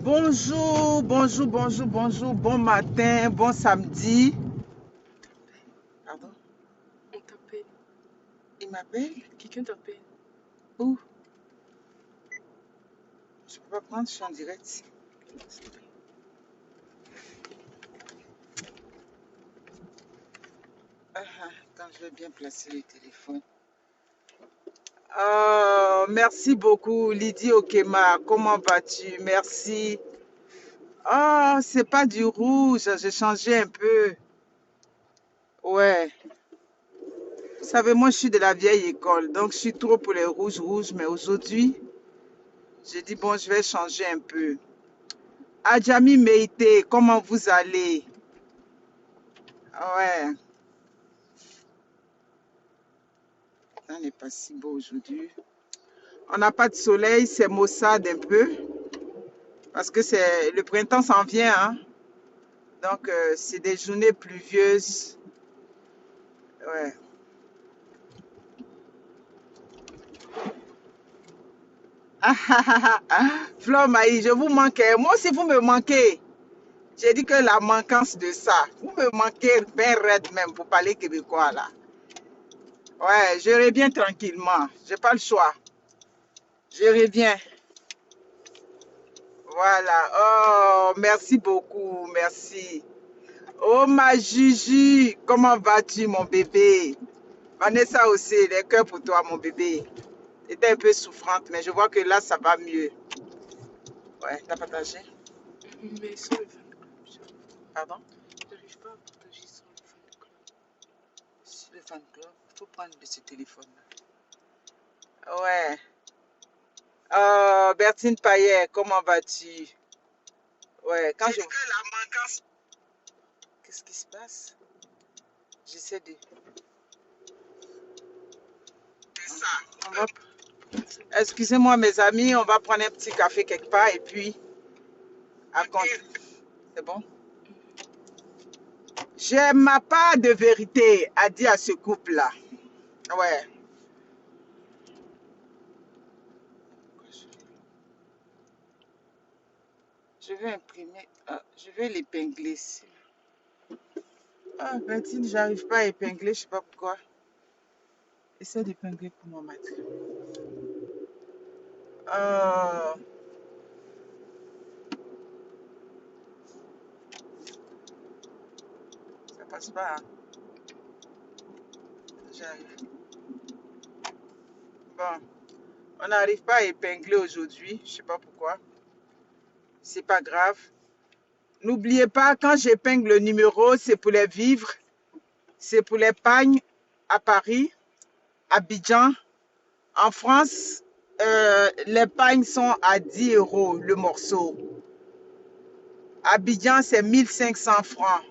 Bonjour, bonjour, bonjour, bonjour, bon matin, bon samedi. Pardon, On t'appelle. il m'appelle? Quelqu'un t'appelle. Où? Je peux pas prendre, je suis en direct. Attends, je vais bien placer le téléphone. Merci beaucoup, Lydie Okema. Comment vas-tu? Merci. Oh, c'est pas du rouge, j'ai changé un peu. Ouais. Vous savez, moi, je suis de la vieille école, donc je suis trop pour les rouges, mais aujourd'hui, j'ai dit, bon, je vais changer un peu. Adjami Meite, comment vous allez? Ouais, ça n'est pas si beau aujourd'hui. On n'a pas de soleil, c'est maussade un peu, parce que c'est le printemps s'en vient, hein? Donc c'est des journées pluvieuses. Ouais. Flore Maï, je vous manquais. Moi aussi, vous me manquez. J'ai dit que la manquance de ça. Vous me manquez bien raide même pour parler québécois là. Ouais, je reviens tranquillement. J'ai pas le choix. Je reviens. Voilà. Oh, merci beaucoup. Merci. Oh, ma Gigi. Comment vas-tu, mon bébé? Vanessa aussi, les cœurs pour toi, mon bébé. J'étais un peu souffrante, mais je vois que là, ça va mieux. Ouais, t'as partagé? Mais sur le fan club, Pardon? j'arrive pas à partager sur le fan club. Sur le fan club, il faut prendre de ce téléphone-là. Ouais. Bertine Payet, comment vas-tu? Ouais, quand je... que la manquance. Qu'est-ce qui se passe? J'essaie de... C'est ça. On va... Excusez-moi, mes amis, on va prendre un petit café quelque part et puis... À compte. C'est bon? J'ai ma part de vérité à dire à ce couple-là. Ouais. Je vais imprimer. Je vais l'épingler ici. Ah, Bertine, j'arrive pas à épingler, je sais pas pourquoi. Essaie d'épingler pour mon maître. Euh, Ça passe pas, hein. J'arrive. Bon, on n'arrive pas à épingler aujourd'hui, je sais pas pourquoi. C'est pas grave. N'oubliez pas, quand j'épingle le numéro, c'est pour les vivres, c'est pour les pagnes à Paris, à Abidjan. En France, les pagnes sont à 10 euros le morceau. À Abidjan, c'est 1500 francs.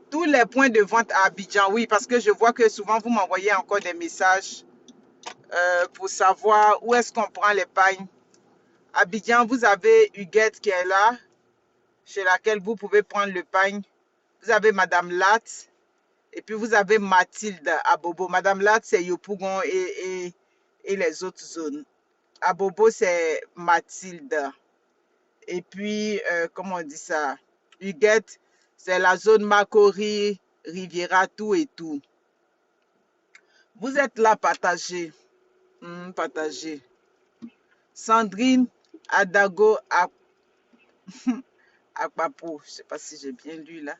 Tous les points de vente à Abidjan, oui, parce que je vois que souvent vous m'envoyez encore des messages pour savoir où est-ce qu'on prend les pagnes. À Abidjan, vous avez Huguette qui est là, chez laquelle vous pouvez prendre le pagne. Vous avez Madame Latte, et puis vous avez Mathilde à Bobo. Madame Latte, c'est Yopougon et les autres zones. À Bobo, c'est Mathilde. Et puis, comment on dit ça? Huguette, c'est la zone Macori, Riviera, tout et tout. Vous êtes là, partagez. Partagez. Sandrine Adago Akpapo. Je ne sais pas si j'ai bien lu là.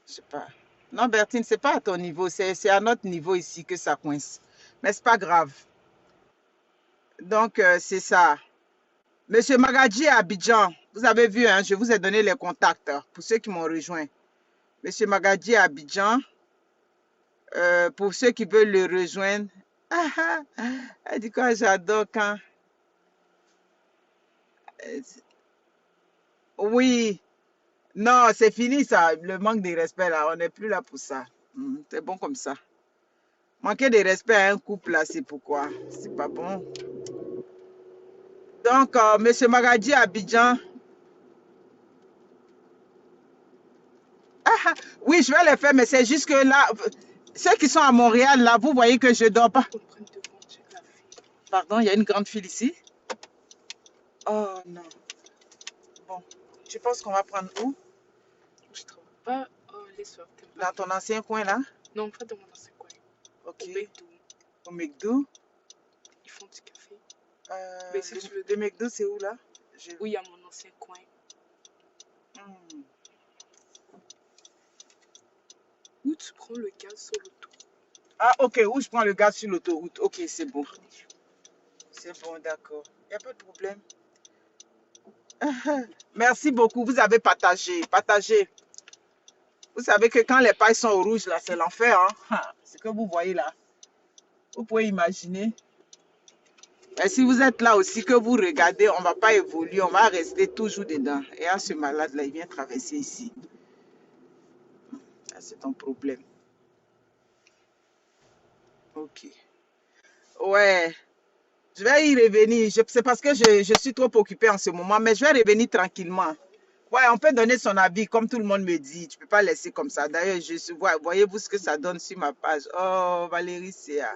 Je sais pas. Non, Bertine, c'est pas à ton niveau. C'est à notre niveau ici que ça coince. Mais c'est pas grave. Donc, c'est ça. Monsieur Magadji à Abidjan. Vous avez vu, hein, je vous ai donné les contacts pour ceux qui m'ont rejoint. Monsieur Magadji à Abidjan. Pour ceux qui veulent le rejoindre. Elle dit quoi, j'adore quand. Oui. Non, c'est fini ça. Le manque de respect là. On n'est plus là pour ça. C'est bon comme ça. Manquer de respect à un couple là, c'est pourquoi. C'est pas bon. Donc, Monsieur Magadji à Abidjan. Oui, je vais les faire, mais c'est juste que là, ceux qui sont à Montréal, là, vous voyez que je dors pas. On prend devant, check la fille. Pardon, il y a une grande file ici. Oh non. Bon, tu penses qu'on va prendre où? Je travaille pas. Oh, laisse-moi. Dans ton ancien coin là? Non, pas dans mon ancien coin. Ok. Au McDo. Au McDo? Ils font du café. Mais si tu veux. Le McDo, c'est où là? Oui, il y a mon ancien coin. Hmm. Où tu prends le gaz sur l'auto. Ah, ok, où je prends le gaz sur l'autoroute. Ok, c'est bon. C'est bon, d'accord. Il n'y a pas de problème. Merci beaucoup. Vous avez partagé. Partagé. Vous savez que quand les pailles sont au rouge, là, c'est l'enfer. Hein? Ce que vous voyez là. Vous pouvez imaginer. Et si vous êtes là aussi, que vous regardez, on ne va pas évoluer. On va rester toujours dedans. Et à ce malade-là, il vient traverser ici. C'est ton problème. Ok. Ouais. Je vais y revenir. C'est parce que je suis trop occupée en ce moment. Mais je vais revenir tranquillement. Ouais, on peut donner son avis, comme tout le monde me dit. Tu ne peux pas laisser comme ça. D'ailleurs, voyez-vous ce que ça donne sur ma page. Oh, Valérie Céa.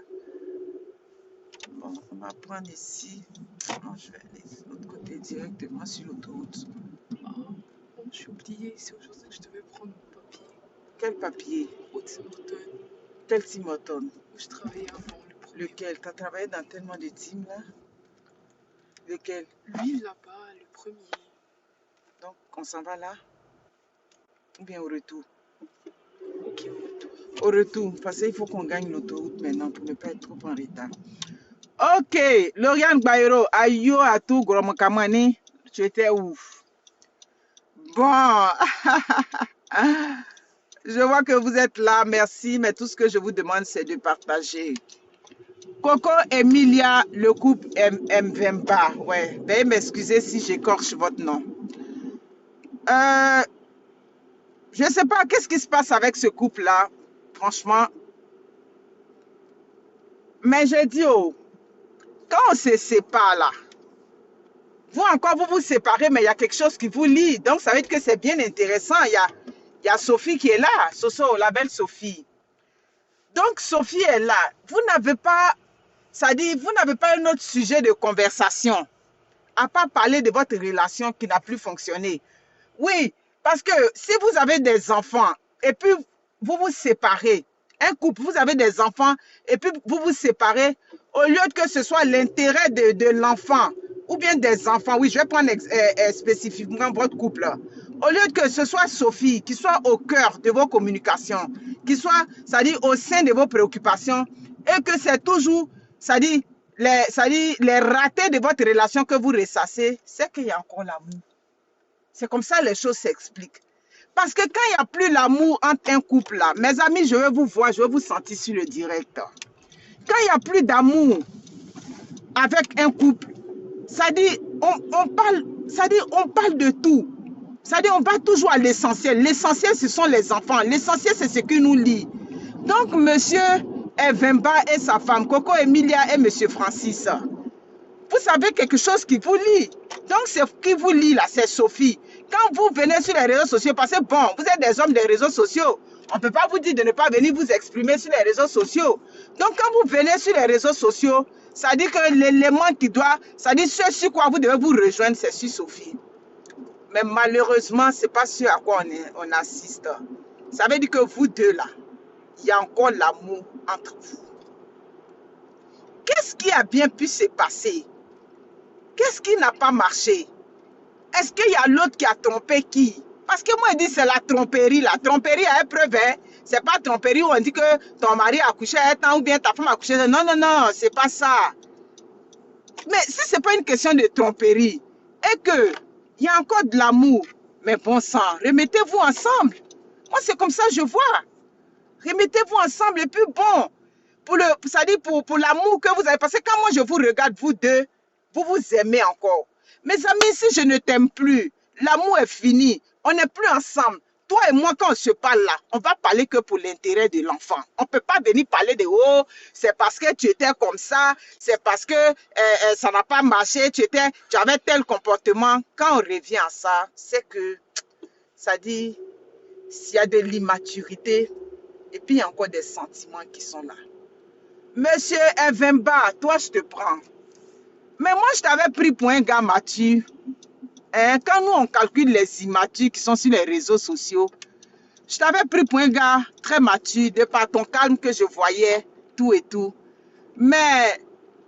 Bon, on va prendre ici. Non, je vais aller de l'autre côté, directement sur l'autoroute. Oh, j'ai oublié. C'est aujourd'hui que je devais prendre mon papier. Quel papier? Au Tim Hortons. Quel Tim Hortons? Où je travaillais avant, le premier. Lequel? Tu as travaillé dans tellement de teams là? Lequel? Lui, là-bas, le premier. Donc, on s'en va là? Ou bien au retour? Ok, au retour. Au retour, parce qu'il faut qu'on gagne l'autoroute maintenant pour ne pas être trop en retard. Ok, Lauriane Bayero, Ayo Atou Gromokamani, tu étais ouf. Bon, je vois que vous êtes là, merci, mais tout ce que je vous demande, c'est de partager. Coco Emilia, le couple Mvemba, ouais, veuillez m'excuser si j'écorche votre nom. Je ne sais pas qu'est-ce qui se passe avec ce couple-là, franchement. Mais j'ai dit, oh, quand on se sépare là, vous encore, vous vous séparez, mais il y a quelque chose qui vous lie. Donc, ça veut dire que c'est bien intéressant. Il y a Sophie qui est là, Soso, la belle Sophie. Donc, Sophie est là. Vous n'avez pas, ça dit, vous n'avez pas un autre sujet de conversation, à part parler de votre relation qui n'a plus fonctionné. Oui, parce que si vous avez des enfants, et puis vous vous séparez, un couple, vous avez des enfants, et puis vous vous séparez, au lieu que ce soit l'intérêt de l'enfant, ou bien des enfants, oui, je vais prendre spécifiquement votre couple, au lieu que ce soit Sophie, qui soit au cœur de vos communications, qui soit, c'est-à-dire au sein de vos préoccupations, et que c'est toujours, c'est-à-dire les ratés de votre relation que vous ressassez, c'est qu'il y a encore l'amour. C'est comme ça les choses s'expliquent. Parce que quand il n'y a plus l'amour entre un couple là, mes amis, je vais vous voir, je vais vous sentir sur le direct. Quand il n'y a plus d'amour avec un couple, ça dit, on parle de tout. Ça dit, on va toujours à l'essentiel. L'essentiel, ce sont les enfants. L'essentiel, c'est ce qui nous lie. Donc, monsieur Evemba et sa femme, Coco Emilia et monsieur Francis, vous savez quelque chose qui vous lie. Donc, ce qui vous lie là, c'est Sophie. Quand vous venez sur les réseaux sociaux, parce que bon, vous êtes des hommes des réseaux sociaux, on ne peut pas vous dire de ne pas venir vous exprimer sur les réseaux sociaux. Donc, quand vous venez sur les réseaux sociaux, ça dit que l'élément qui doit, ça dit ce sur quoi vous devez vous rejoindre, c'est sur Sophie. Mais malheureusement, ce n'est pas ce à quoi on assiste. Ça veut dire que vous deux là, il y a encore l'amour entre vous. Qu'est-ce qui a bien pu se passer? Qu'est-ce qui n'a pas marché? Est-ce qu'il y a l'autre qui a trompé qui? Parce que moi, je dis c'est la tromperie. La tromperie a épreuve. Hein? C'est pas tromperie où on dit que ton mari a couché à un temps ou bien ta femme a couché. Non, non, non, c'est pas ça. Mais si c'est pas une question de tromperie et que il y a encore de l'amour, mais bon sang, remettez-vous ensemble. Moi, c'est comme ça que je vois. Remettez-vous ensemble et puis bon, pour l'amour que vous avez. Parce que quand moi je vous regarde, vous deux, vous vous aimez encore. Mes amis, si je ne t'aime plus, l'amour est fini. On n'est plus ensemble. Toi et moi, quand on se parle là, on va parler que pour l'intérêt de l'enfant. On ne peut pas venir parler de oh, c'est parce que tu étais comme ça, c'est parce que ça n'a pas marché, tu avais tel comportement. Quand on revient à ça, c'est que ça dit s'il y a de l'immaturité et puis il y a encore des sentiments qui sont là. Monsieur Evemba, toi je te prends. Mais moi je t'avais pris pour un gars mature. Hein, quand nous, on calcule les immatures qui sont sur les réseaux sociaux, je t'avais pris pour un gars très mature, de par ton calme que je voyais, tout et tout. Mais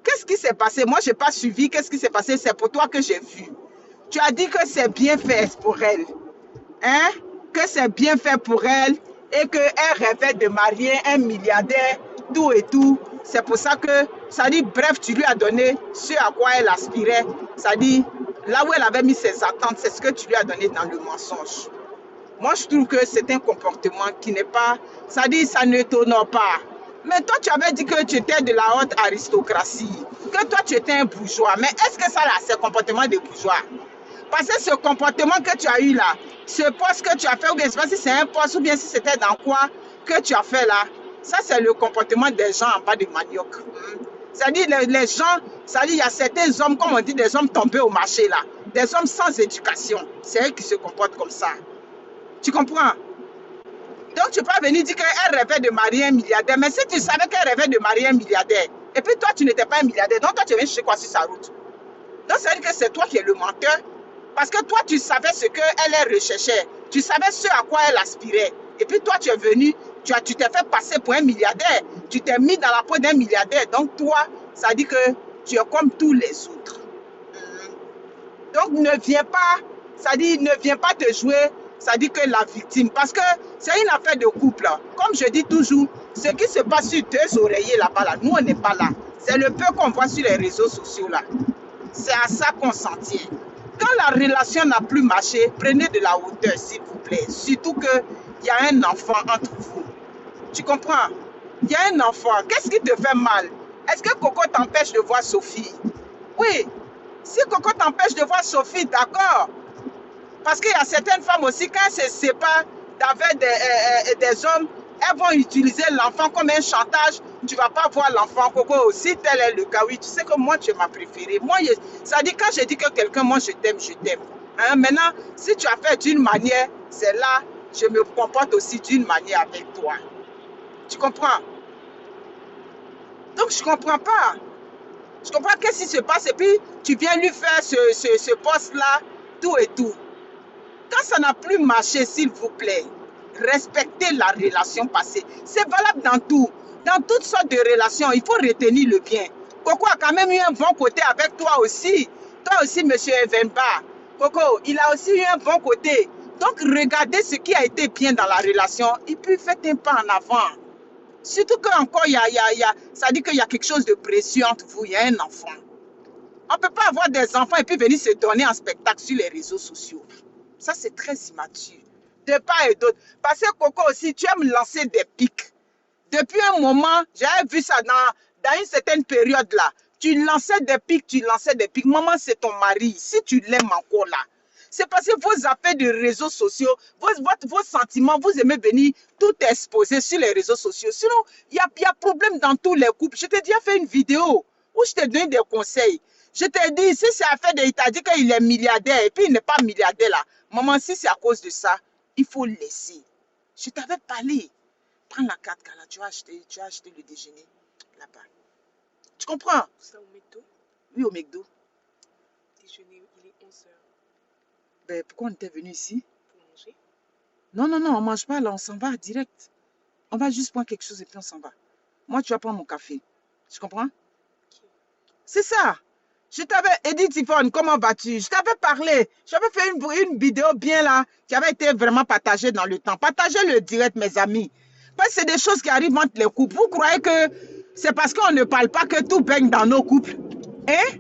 qu'est-ce qui s'est passé? Moi, je n'ai pas suivi. Qu'est-ce qui s'est passé? C'est pour toi que j'ai vu. Tu as dit que c'est bien fait pour elle. Hein? Que c'est bien fait pour elle et qu'elle rêvait de marier un milliardaire, tout et tout. C'est pour ça que, ça dit, bref, tu lui as donné ce à quoi elle aspirait. Ça dit, là où elle avait mis ses attentes, c'est ce que tu lui as donné dans le mensonge. Moi, je trouve que c'est un comportement qui n'est pas... Ça dit, ça ne t'honore pas. Mais toi, tu avais dit que tu étais de la haute aristocratie, que toi, tu étais un bourgeois. Mais est-ce que ça, là, c'est le comportement des bourgeois? Parce que ce comportement que tu as eu là, ce poste que tu as fait, ou bien je ne sais pas si c'est un poste, ou bien si c'était dans quoi que tu as fait là, ça, c'est le comportement des gens en bas de manioc. C'est-à-dire, les gens, c'est-à-dire, il y a certains hommes, comme on dit, des hommes tombés au marché là, des hommes sans éducation. C'est eux qui se comportent comme ça. Tu comprends? Donc, tu peux venir dire qu'elle rêvait de marier un milliardaire. Mais si tu savais qu'elle rêvait de marier un milliardaire, et puis toi, tu n'étais pas un milliardaire, donc toi, tu viens chercher quoi sur sa route? Donc, ça veut dire que c'est toi qui es le menteur. Parce que toi, tu savais ce qu'elle recherchait. Tu savais ce à quoi elle aspirait. Et puis toi, tu es venu, tu t'es fait passer pour un milliardaire. Tu t'es mis dans la peau d'un milliardaire. Donc, toi, ça dit que tu es comme tous les autres. Donc, ne viens pas, ça dit, ne viens pas te jouer, ça dit que la victime. Parce que c'est une affaire de couple. Comme je dis toujours, ce qui se passe sur deux oreillers là-bas, là, nous, on n'est pas là. C'est le peu qu'on voit sur les réseaux sociaux là. C'est à ça qu'on s'en tient. Quand la relation n'a plus marché, prenez de la hauteur, s'il vous plaît. Surtout qu'il y a un enfant entre vous. Tu comprends? Il y a un enfant. Qu'est-ce qui te fait mal? Est-ce que Coco t'empêche de voir Sophie? Oui. Si Coco t'empêche de voir Sophie, d'accord. Parce qu'il y a certaines femmes aussi, quand elles se séparent avec des hommes, elles vont utiliser l'enfant comme un chantage. Tu ne vas pas voir l'enfant, Coco. Si tel est le cas, oui, tu sais que moi, tu es ma préférée. Moi, ça dit quand je dis que quelqu'un, moi, je t'aime, je t'aime. Hein? Maintenant, si tu as fait d'une manière, c'est là, je me comporte aussi d'une manière avec toi. Tu comprends? Donc, je ne comprends pas. Je comprends qu'est-ce qui se passe et puis tu viens lui faire ce poste-là, tout et tout. Quand ça n'a plus marché, s'il vous plaît, respectez la relation passée. C'est valable dans tout. Dans toutes sortes de relations, il faut retenir le bien. Coco a quand même eu un bon côté avec toi aussi. Toi aussi, monsieur Evenba. Coco, il a aussi eu un bon côté. Donc, regardez ce qui a été bien dans la relation et puis faites un pas en avant. Surtout qu'encore, ça dit qu'il y a quelque chose de précieux entre vous. Il y a un enfant. On ne peut pas avoir des enfants et puis venir se donner en spectacle sur les réseaux sociaux. Ça, c'est très immature. De part et d'autre. Parce que Coco aussi, tu aimes lancer des pics. Depuis un moment, j'avais vu ça dans une certaine période là. Tu lançais des pics, tu lançais des pics. Maman, c'est ton mari. Si tu l'aimes encore là, c'est parce que vos affaires de réseaux sociaux, vos sentiments, vous aimez venir tout exposer sur les réseaux sociaux. Sinon, il y a problème dans tous les couples. Je t'ai déjà fait une vidéo où je t'ai donné des conseils. Je t'ai dit, si c'est affaire de... Il t'a dit qu'il est milliardaire et puis il n'est pas milliardaire là. Maman, si c'est à cause de ça, il faut laisser. Je t'avais parlé. Prends la carte, là. Tu as acheté le déjeuner là-bas. Tu comprends? Ça au McDo? Oui, au McDo. Déjeuner, il est 11h. Ben, pourquoi on était venu ici? Pour manger? Non, non, non, on ne mange pas là, on s'en va direct. On va juste prendre quelque chose et puis on s'en va. Moi, tu vas prendre mon café. Tu comprends? Okay. C'est ça. Je t'avais, Edith Yvonne, comment vas-tu? Je t'avais parlé. J'avais fait une vidéo bien là, qui avait été vraiment partagée dans le temps. Partagez le direct, mes amis. Parce que c'est des choses qui arrivent entre les couples. Vous croyez que c'est parce qu'on ne parle pas que tout baigne dans nos couples? Hein?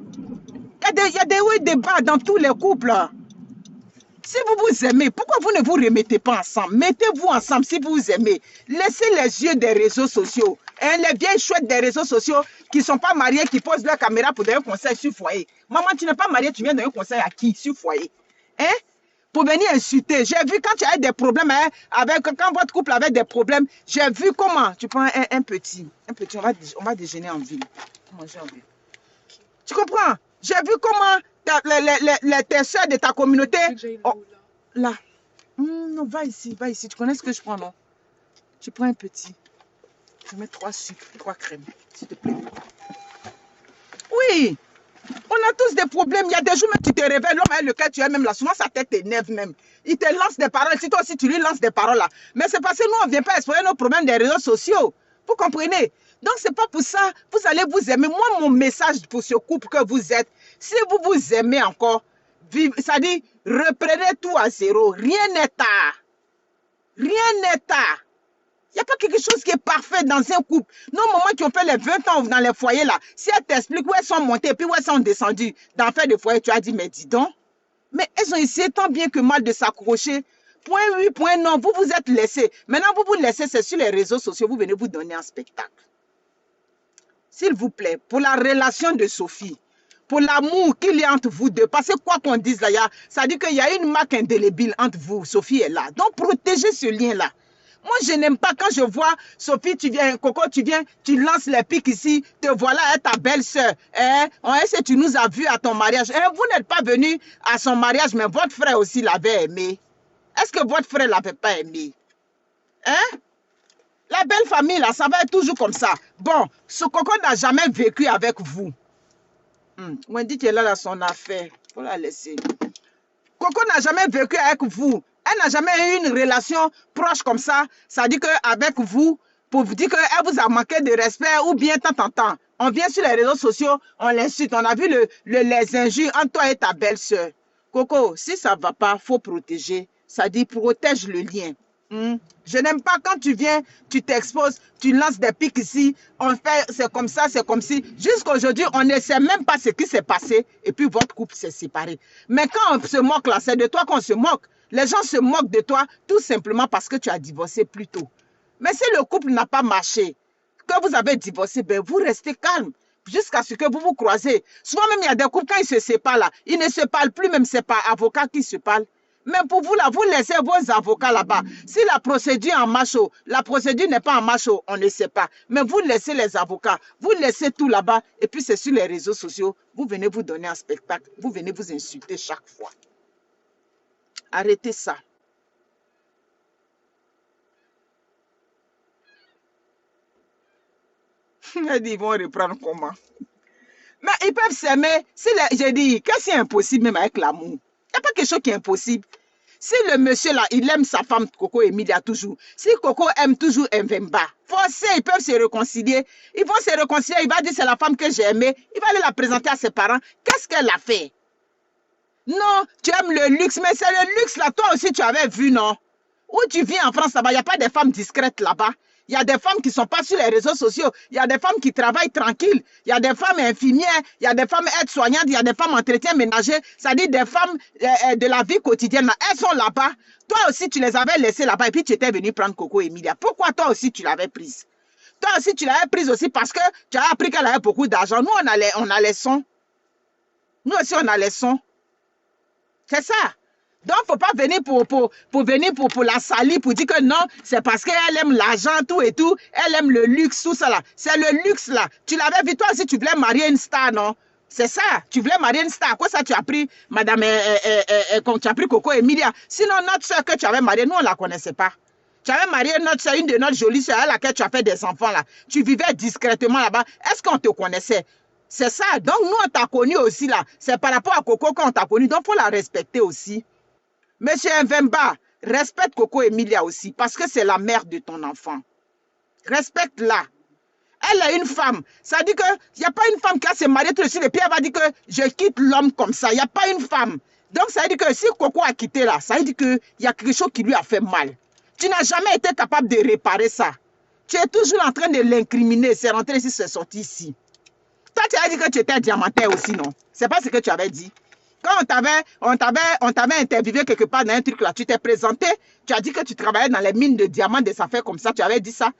Il y a des hauts et des bas dans tous les couples. Si vous vous aimez, pourquoi vous ne vous remettez pas ensemble? Mettez-vous ensemble si vous vous aimez. Laissez les yeux des réseaux sociaux. Hein, les vieilles chouettes des réseaux sociaux qui ne sont pas mariées, qui posent leur caméra pour donner un conseil sur foyer. Maman, tu n'es pas mariée, tu viens donner un conseil à qui sur foyer? Hein? Pour venir insulter. J'ai vu quand tu as des problèmes, hein, quand votre couple avait des problèmes, j'ai vu comment. Tu prends un petit, on va déjeuner en ville. Manger en ville. Tu comprends? J'ai vu comment tes soeurs de ta communauté... Oh, là. Non, va ici. Tu connais ce que je prends, non? Tu prends un petit. Je mets 3 sucres, 3 crèmes, s'il te plaît. Oui. On a tous des problèmes. Il y a des jours, même tu te réveilles, l'homme avec lequel tu es même là, souvent sa tête t'énerve même. Il te lance des paroles. Si toi aussi tu lui lances des paroles là. Mais c'est parce que nous, on ne vient pas explorer nos problèmes des réseaux sociaux. Vous comprenez? Donc, c'est pas pour ça. Vous allez vous aimer. Moi, mon message pour ce couple que vous êtes, si vous vous aimez encore, ça dit, reprenez tout à zéro. Rien n'est tard. Rien n'est tard. Il n'y a pas quelque chose qui est parfait dans un couple. Nos mamans qui ont fait les 20 ans dans les foyers là, si elles t'expliquent où elles sont montées et puis où elles sont descendues dans faire des foyers, tu as dit, mais dis donc, mais elles ont essayé tant bien que mal de s'accrocher. Point oui, point non, vous vous êtes laissés. Maintenant, vous vous laissez, c'est sur les réseaux sociaux, vous venez vous donner un spectacle. S'il vous plaît, pour la relation de Sophie, pour l'amour qu'il y a entre vous deux, parce que quoi qu'on dise là, ça dit qu'il y a une marque indélébile entre vous, Sophie est là. Donc, protégez ce lien-là. Moi, je n'aime pas quand je vois Sophie, tu viens, Coco, tu viens, tu lances les pics ici, te voilà, ta belle-sœur. Est-ce que tu nous as vus à ton mariage? Vous n'êtes pas venu à son mariage, mais votre frère aussi l'avait aimé. Est-ce que votre frère ne l'avait pas aimé? La belle famille, là, ça va être toujours comme ça. Bon, ce Coco n'a jamais vécu avec vous. Wendy qui est là, son affaire. Il faut la laisser. Coco n'a jamais vécu avec vous. Elle n'a jamais eu une relation proche comme ça. Ça dit qu'avec vous, pour vous dire qu'elle vous a manqué de respect ou bien tant. On vient sur les réseaux sociaux, on l'insulte. On a vu les injures entre toi et ta belle-sœur. Coco, si ça ne va pas, il faut protéger. Ça dit protège le lien. Je n'aime pas quand tu viens, tu t'exposes, tu lances des pics ici, on fait, c'est comme ça, c'est comme si. Jusqu'à aujourd'hui, on ne sait même pas ce qui s'est passé et puis votre couple s'est séparé. Mais quand on se moque là, c'est de toi qu'on se moque. Les gens se moquent de toi tout simplement parce que tu as divorcé plus tôt. Mais si le couple n'a pas marché, que vous avez divorcé, ben vous restez calme jusqu'à ce que vous vous croisez. Souvent même, il y a des couples, quand ils se séparent là, ils ne se parlent plus, même c'est pas avocat qui se parle. Mais pour vous, là, vous laissez vos avocats là-bas. Si la procédure est en marche, la procédure n'est pas en marche, on ne sait pas. Mais vous laissez les avocats, vous laissez tout là-bas. Et puis, c'est sur les réseaux sociaux. Vous venez vous donner un spectacle. Vous venez vous insulter chaque fois. Arrêtez ça. Elle dit, ils vont reprendre comment? Mais ils peuvent s'aimer. Si j'ai dit, qu'est-ce qui est impossible même avec l'amour? Il n'y a pas quelque chose qui est impossible. Si le monsieur là, il aime sa femme Coco Emilia toujours, si Coco aime toujours Mvemba, forcé, ils peuvent se réconcilier. Ils vont se réconcilier, il va dire c'est la femme que j'ai aimée. Il va aller la présenter à ses parents. Qu'est-ce qu'elle a fait? Non, tu aimes le luxe, mais c'est le luxe là, toi aussi tu avais vu, non? Où tu vis en France là-bas, il n'y a pas de femmes discrètes là-bas. Il y a des femmes qui ne sont pas sur les réseaux sociaux. Il y a des femmes qui travaillent tranquilles. Il y a des femmes infirmières. Il y a des femmes aides-soignantes. Il y a des femmes entretien ménager. C'est-à-dire des femmes de la vie quotidienne. Elles sont là-bas. Toi aussi, tu les avais laissées là-bas et puis tu étais venu prendre Coco Emilia. Pourquoi toi aussi, tu l'avais prise? Toi aussi, tu l'avais prise aussi parce que tu as appris qu'elle avait beaucoup d'argent. Nous, on a les sons. Nous aussi, on a les sons. C'est ça. Donc, il ne faut pas venir pour la salir, pour dire que non, c'est parce qu'elle aime l'argent, tout et tout, elle aime le luxe, tout ça là. C'est le luxe là. Tu l'avais vu, toi aussi, tu voulais marier une star, non? C'est ça, tu voulais marier une star. Quoi ça, tu as pris, madame, tu as pris Coco Emilia. Sinon, notre soeur que tu avais mariée, nous, on ne la connaissait pas. Tu avais marié notre soeur, une de notre jolie soeur à laquelle tu as fait des enfants là. Tu vivais discrètement là-bas. Est-ce qu'on te connaissait? C'est ça. Donc, nous, on t'a connu aussi là. C'est par rapport à Coco qu'on t'a connu. Donc, il faut la respecter aussi. Monsieur Mvemba, respecte Coco Emilia aussi, parce que c'est la mère de ton enfant. Respecte-la. Elle est une femme. Ça dit qu'il n'y a pas une femme qui a se marier tout de suite et puis elle va dire que je quitte l'homme comme ça. Il n'y a pas une femme. Donc ça veut dire que si Coco a quitté là, ça veut dire qu'il y a quelque chose qui lui a fait mal. Tu n'as jamais été capable de réparer ça. Tu es toujours en train de l'incriminer. C'est rentré ici, c'est sorti ici. Toi, tu as dit que tu étais diamantaire aussi, non? C'est pas ce que tu avais dit. Quand on t'avait interviewé quelque part dans un truc là, tu t'es présenté, tu as dit que tu travaillais dans les mines de diamants, des affaires comme ça, tu avais dit ça.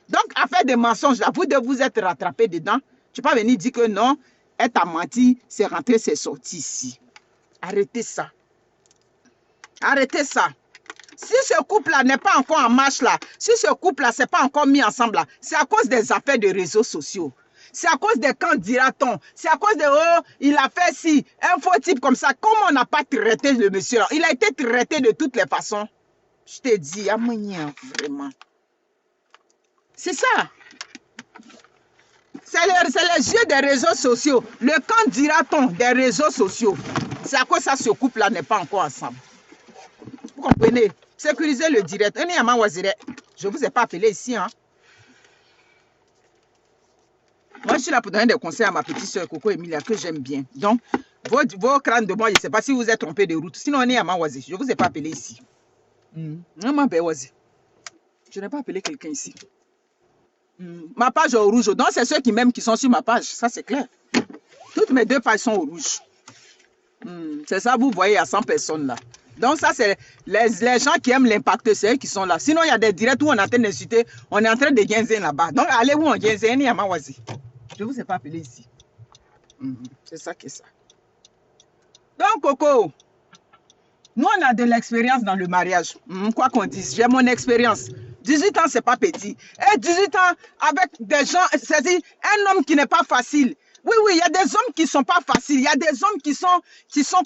Donc, affaire de mensonges là, vous deux vous êtes rattrapés dedans. Tu peux pas venir dire que non, elle t'a menti, c'est rentré, c'est sorti ici. Arrêtez ça. Arrêtez ça. Si ce couple-là n'est pas encore en marche là, si ce couple-là s'est pas encore mis ensemble là, c'est à cause des affaires de réseaux sociaux. C'est à cause de quand dira-t-on. C'est à cause de, oh, il a fait si, un faux type comme ça. Comment on n'a pas traité le monsieur là? Il a été traité de toutes les façons. Je te dis, vraiment. C'est ça. C'est les jeux des réseaux sociaux. Le quand dira-t-on des réseaux sociaux? C'est à quoi ça, ce couple-là n'est pas encore ensemble. Vous comprenez? Sécurisez le direct. Je ne vous ai pas appelé ici. Hein? Moi, je suis là pour donner des conseils à ma petite soeur Coco Emilia, que j'aime bien. Donc, vos crânes de moi, je ne sais pas si vous êtes trompé de route. Sinon, on est à Mawazi. Je ne vous ai pas appelé ici. Je n'ai pas appelé quelqu'un ici. Ma page est au rouge. Donc, c'est ceux qui m'aiment qui sont sur ma page. Ça, c'est clair. Toutes mes 2 pages sont au rouge. C'est ça, vous voyez, il y a 100 personnes là. Donc, ça, c'est les gens qui aiment l'impact, c'est eux qui sont là. Sinon, il y a des directs où on est en train d'insulter, on est en train de gagner là-bas. Donc, allez où on gagne, ni à Mawazi. Je ne vous ai pas appelé ici. C'est ça qui est ça. Donc, Coco, nous, on a de l'expérience dans le mariage. Quoi qu'on dise, j'ai mon expérience. 18 ans, c'est pas petit. Et 18 ans, avec des gens, c'est-à-dire un homme qui n'est pas facile. Oui, il y a des hommes qui ne sont pas faciles. Il y a des hommes qui sont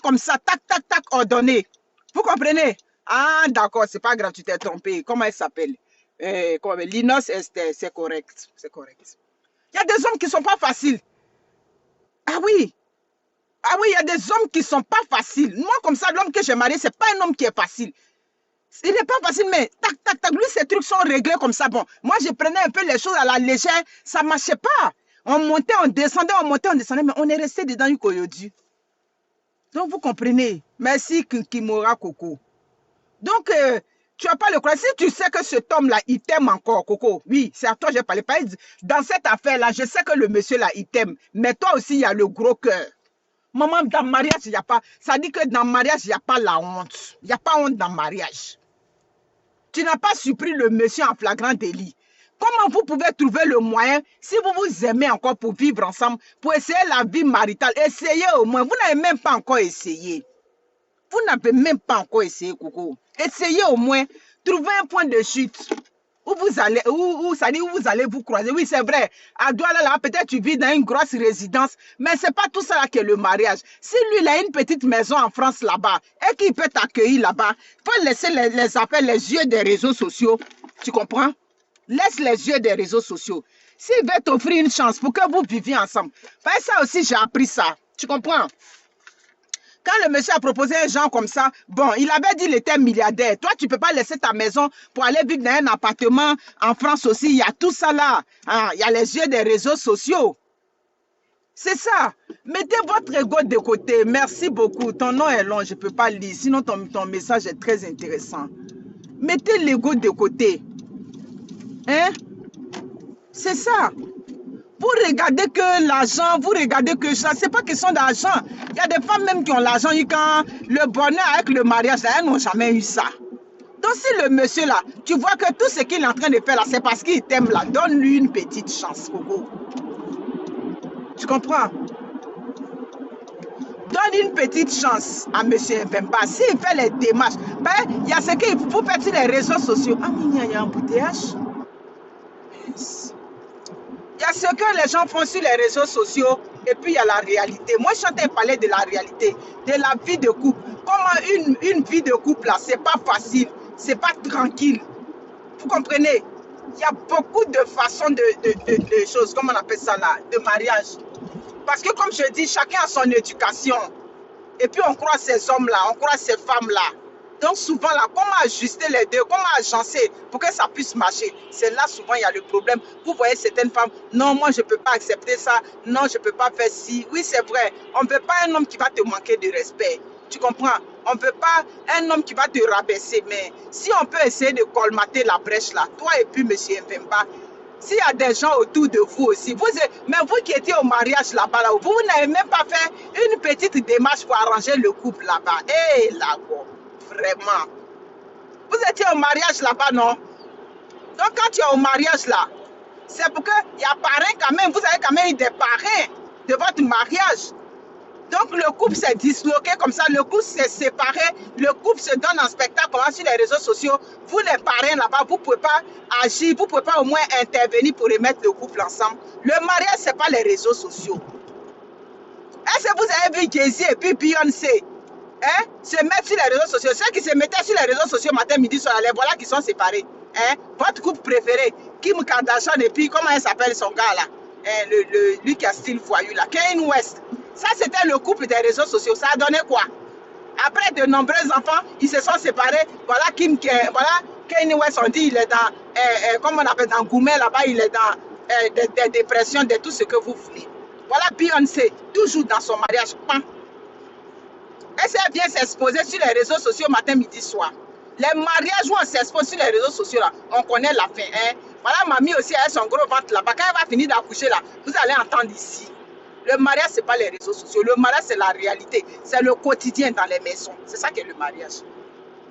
comme ça, tac, tac, tac, ordonnés. Vous comprenez? Ah, d'accord, c'est pas grave, tu t'es trompé. Comment elle s'appelle? Linos Esther, c'est correct. C'est correct. Il y a des hommes qui ne sont pas faciles. Ah oui, il y a des hommes qui ne sont pas faciles. Moi, comme ça, l'homme que j'ai marié, ce n'est pas un homme qui est facile. Il n'est pas facile, mais tac, tac, tac. Lui, ces trucs sont réglés comme ça. Bon, moi, je prenais un peu les choses à la légère. Ça ne marchait pas. On montait, on descendait, mais on est resté dedans du Koyodi. Donc, vous comprenez. Merci, Kimora Coco. Donc, tu n'as pas le courage. Si tu sais que cet homme-là, il t'aime encore, Coco, oui, c'est à toi que j'ai parlé. Dans cette affaire-là, je sais que le monsieur-là, il t'aime. Mais toi aussi, il y a le gros cœur. Maman, dans le mariage, il n'y a pas... Ça dit que dans le mariage, il n'y a pas la honte. Il n'y a pas honte dans le mariage. Tu n'as pas surpris le monsieur en flagrant délit. Comment vous pouvez trouver le moyen, si vous vous aimez encore pour vivre ensemble, pour essayer la vie maritale? Essayez au moins. Vous n'avez même pas encore essayé. Vous n'avez même pas encore essayé, Coco. Essayez au moins. Trouvez un point de chute. Où vous allez, où vous allez vous croiser. Oui, c'est vrai. À Douala, là, peut-être tu vis dans une grosse résidence, mais ce n'est pas tout ça là que le mariage. Si lui, il a une petite maison en France là-bas, et qu'il peut t'accueillir là-bas, il faut laisser les affaires, les yeux des réseaux sociaux. Tu comprends? Laisse les yeux des réseaux sociaux. S'il veut t'offrir une chance pour que vous viviez ensemble. Parce que ça aussi, j'ai appris ça. Tu comprends? Quand le monsieur a proposé un genre comme ça, bon, il avait dit qu'il était milliardaire. Toi, tu ne peux pas laisser ta maison pour aller vivre dans un appartement en France aussi. Il y a tout ça là. Hein, il y a les yeux des réseaux sociaux. C'est ça. Mettez votre ego de côté. Merci beaucoup. Ton nom est long, je ne peux pas lire. Sinon, ton message est très intéressant. Mettez l'ego de côté. Hein? C'est ça. Vous regardez que l'argent, vous regardez que ça, c'est pas question d'argent. Il y a des femmes même qui ont l'argent, quand le bonheur avec le mariage, elles n'ont jamais eu ça. Donc si le monsieur là, tu vois que tout ce qu'il est en train de faire là, c'est parce qu'il t'aime là, donne-lui une petite chance, Coco. Tu comprends? Donne une petite chance à monsieur Mbemba. S'il fait les démarches, ben, il y a ce qu'il faut faire sur les réseaux sociaux. Ah, mais il y a un embouteillage. Il y a ce que les gens font sur les réseaux sociaux et puis il y a la réalité. Moi, je suis en train de parler de la réalité, de la vie de couple. Comment une vie de couple, là, c'est pas facile, c'est pas tranquille. Vous comprenez? Il y a beaucoup de façons de choses, comment on appelle ça là, de mariage. Parce que comme je dis, chacun a son éducation. Et puis on croit ces hommes-là, on croit ces femmes-là. Donc souvent là, comment ajuster les deux, comment agencer pour que ça puisse marcher? C'est là souvent il y a le problème. Vous voyez certaines femmes, non moi je ne peux pas accepter ça, non je ne peux pas faire ci. Oui c'est vrai, on ne veut pas un homme qui va te manquer de respect. Tu comprends? On ne veut pas un homme qui va te rabaisser. Mais si on peut essayer de colmater la brèche là, toi et puis monsieur Mbemba, s'il y a des gens autour de vous aussi, mais vous qui étiez au mariage là-bas, là, vous n'avez même pas fait une petite démarche pour arranger le couple là-bas. Eh là-bas. Vraiment. Vous étiez au mariage là-bas, non? Donc, quand tu es au mariage là, c'est pour qu'il y a parrain quand même. Vous avez quand même eu des parrains de votre mariage. Donc, le couple s'est disloqué comme ça. Le couple s'est séparé. Le couple se donne en spectacle comme ça sur les réseaux sociaux. Vous, les parrains là-bas, vous ne pouvez pas agir. Vous ne pouvez pas au moins intervenir pour remettre le couple ensemble. Le mariage, ce n'est pas les réseaux sociaux. Est-ce que vous avez vu Jay-Z et puis Beyoncé? Hein, se mettre sur les réseaux sociaux. Ceux qui se mettaient sur les réseaux sociaux matin, midi, soir, les voilà qui sont séparés. Hein? Votre couple préféré, Kim Kardashian et puis comment elle s'appelle son gars là? lui qui a style voyou là, Kanye West. Ça, c'était le couple des réseaux sociaux. Ça a donné quoi? Après de nombreux enfants, ils se sont séparés. Voilà voilà Kanye West, on dit, il est dans, comme on appelle, dans Goumet, là-bas, il est dans des dépressions, de tout ce que vous voulez. Voilà Beyoncé, toujours dans son mariage. Elle vient s'exposer sur les réseaux sociaux matin, midi, soir. Les mariages où on s'expose sur les réseaux sociaux, là, on connaît la fin. Hein? Voilà, mamie aussi, elle a son gros ventre là-bas. Quand elle va finir d'accoucher, là, vous allez entendre ici. Le mariage, ce n'est pas les réseaux sociaux. Le mariage, c'est la réalité. C'est le quotidien dans les maisons. C'est ça qui est le mariage.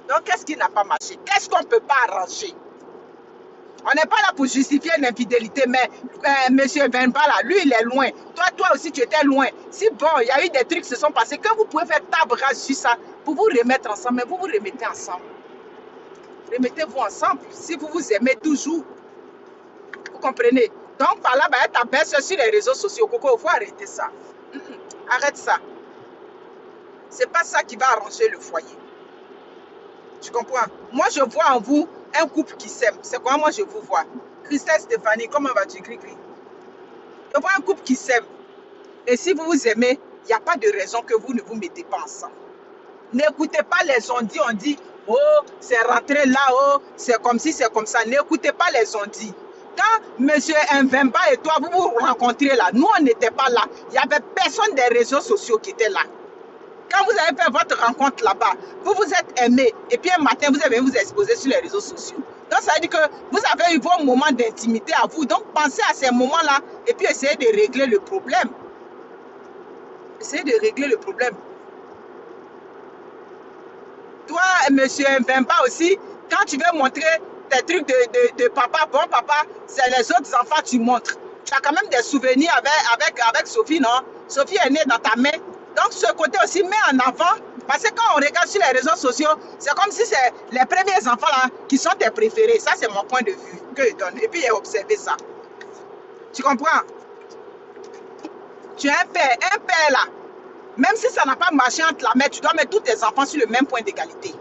Donc, qu'est-ce qui n'a pas marché? Qu'est-ce qu'on ne peut pas arranger? On n'est pas là pour justifier l'infidélité, mais monsieur Vemba, là, lui, il est loin. Toi aussi, tu étais loin. Si bon, il y a eu des trucs qui se sont passés, que vous pouvez faire table rase sur ça pour vous remettre ensemble, mais vous vous remettez ensemble. Remettez-vous ensemble. Si vous vous aimez toujours, vous comprenez? Donc, par là, elle t'abaisse sur les réseaux sociaux. Coco, il faut arrêter ça. Arrête ça. C'est pas ça qui va arranger le foyer. Tu comprends? Moi, je vois en vous un couple qui s'aime. C'est quoi moi je vous vois? Christelle, Stéphanie, comment vas-tu, Cri-Cri? Je vois un couple qui s'aime. Et si vous vous aimez, il n'y a pas de raison que vous ne vous mettez pas ensemble. N'écoutez pas les on dit, oh, c'est rentré là, oh, c'est comme si, c'est comme ça. N'écoutez pas les on-dit. Quand M. Mvemba et toi, vous vous rencontrez là, nous, on n'était pas là. Il n'y avait personne des réseaux sociaux qui était là. Quand vous avez fait votre rencontre là-bas, vous vous êtes aimés, et puis un matin, vous avez vous exposé sur les réseaux sociaux. Donc, ça veut dire que vous avez eu vos moments d'intimité à vous. Donc, pensez à ces moments-là, et puis essayez de régler le problème. Essayez de régler le problème. Toi, monsieur Mvemba aussi, quand tu veux montrer tes trucs de papa, bon papa, c'est les autres enfants que tu montres. Tu as quand même des souvenirs avec Sophie, non? Sophie est née dans ta main. Donc, ce côté aussi, met en avant, parce que quand on regarde sur les réseaux sociaux, c'est comme si c'est les premiers enfants là qui sont tes préférés. Ça, c'est mon point de vue que je donne. Et puis, j'ai observé ça. Tu comprends? Tu as un père là. Même si ça n'a pas marché entre la mère, tu dois mettre tous tes enfants sur le même point d'égalité.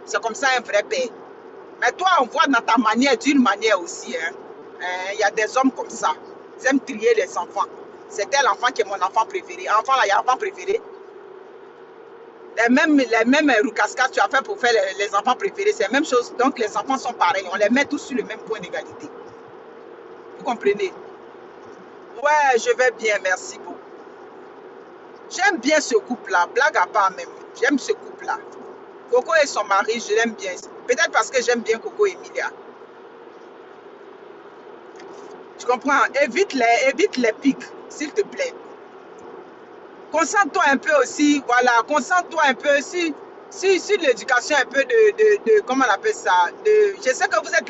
C'est comme ça un vrai père. Mais toi, on voit dans ta manière, d'une manière aussi. Il y a des hommes comme ça. Ils aiment trier les enfants. C'est tel enfant qui est mon enfant préféré. Enfant là, il y a un enfant préféré. Les mêmes roucascas que tu as fait pour faire les enfants préférés, c'est la même chose. Donc les enfants sont pareils. On les met tous sur le même point d'égalité. Vous comprenez? Ouais, je vais bien, merci beaucoup. J'aime bien ce couple-là, blague à part même. J'aime ce couple-là. Coco et son mari, je l'aime bien. Peut-être parce que j'aime bien Coco et Emilia. Tu comprends? Évite les pics, s'il te plaît. Concentre-toi un peu aussi, voilà, concentre-toi un peu sur l'éducation un peu de comment on appelle ça, je sais que vous êtes